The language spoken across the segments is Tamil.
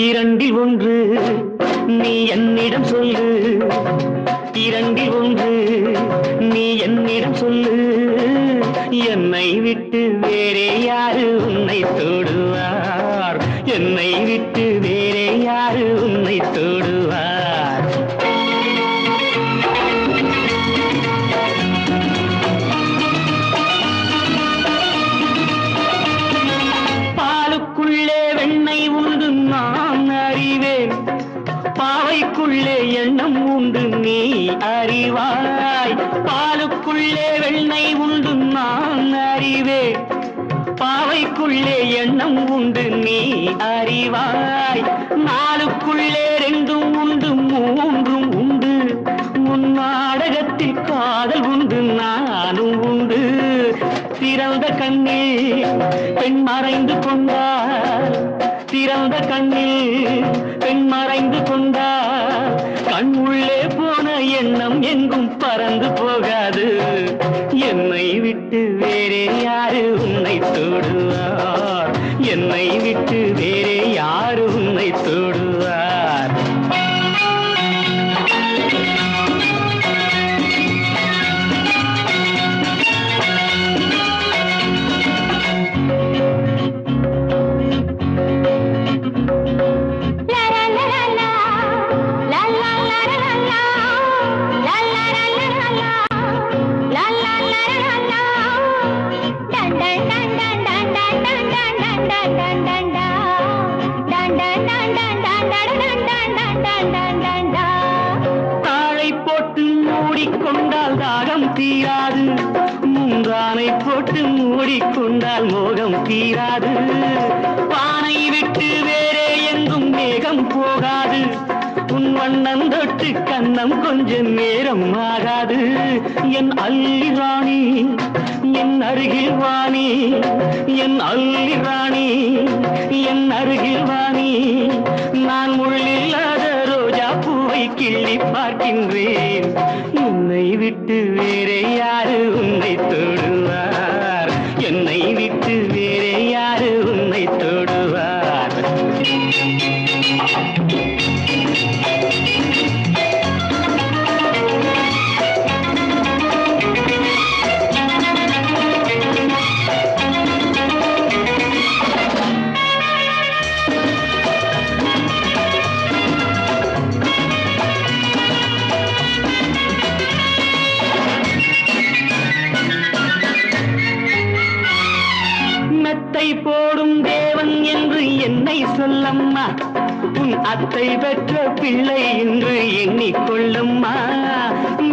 இரண்டில் ஒன்று நீ என்னிடம் சொல்லு, இரண்டில் ஒன்று நீ என்னிடம் சொல்லு. என்னை விட்டு வேறே யாரு உன்னை தொடுவார், என்னை விட்டு வேறே யாரு உன்னை தொடுவார். பாலுக்குள்ளே வெண்ணெய் உண்டு நான் அறிவேன், பாவைக்குள்ளே எண்ணம் உண்டு நீ அறிவாய். பாலுக்குள்ளே வெண்ணெய் உண்டு நான் அறிவேன், பாவைக்குள்ளே எண்ணம் உண்டு நீ அறிவாய். நாளுக்குள்ளே ரெண்டும் உண்டு மூன்றும் உண்டு, உன் நாடகத்தில் காதல் உண்டு நானும் உண்டு. திறந்த கண்ணில் பெண் மறைந்து கொண்டார், திறந்த கண்ணில் பெண் மறைந்து கொண்டார். கண் உள்ளே போன எண்ணம் எங்கும் பறந்து போகாது. என்னை விட்டு வேறே யாரு உன்னை தொடுவார், என்னை விட்டு வேறே யாரு உன்னை தொடுவார். தாழை போட்டு மூடிக்கொண்டால் தாகம் தீராது, முந்தானை போட்டு மூடிக்கொண்டால் மோகம் தீராது. பானை விட்டு வேறே எங்கும் மேகம் போகாது, உன் வண்ணம் தொட்டு கண்ணம் கொஞ்சம் நேரம் ஆகாது. என் அல்லி ராணி என் அருகில் வாணி, என் அல்லி ராணி என் அருகில் வாணி. நான் முள்ளில்லாத ரோஜா பூவை கிள்ளி பார்க்கின்றேன். உன்னை விட்டு வேறே யாரு உன்னை தொடுவார், என்னை விட்டு வேறே யாரு உன்னை தொடுவார். மெத்தை போடும் தேவன் என்று என்னை சொல்லம்மா, உன் அத்தை பெற்ற பிள்ளை என்று எண்ணிக்கொள்ளம்மா.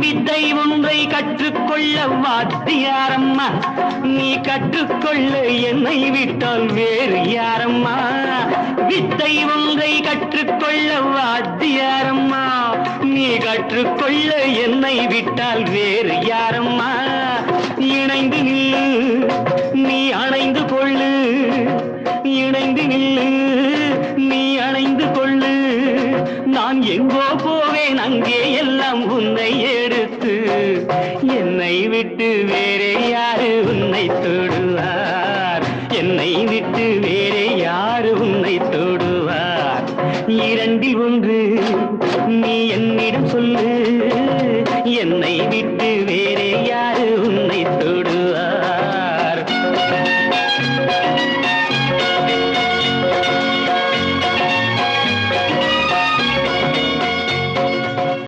வித்தை ஒன்றை கற்றுக்கொள்ள வாத்தியாரம்மா, நீ கற்றுக்கொள்ள என்னை விட்டால் வேறு யாரம்மா. வித்தை ஒன்றை கற்றுக்கொள்ள வாத்தியாரம்மா, நீ கற்றுக்கொள்ள என்னை விட்டால் வேறு யாரம்மா. இணைந்து நில்லு நீ அணைந்து கொள்ளு, இணைந்து நில்லு நீ அணைந்து கொள்ளு. நான் எங்கோ போவேன் அங்கே எல்லாம் உன்னை எடுத்து. என்னை விட்டு வேறே யாரு உன்னை தொடுவார், என்னை விட்டு வேறே யாரு உன்னை தொடுவார். இரண்டில் ஒன்று நீ என்னிடம் சொல்லு, என்னை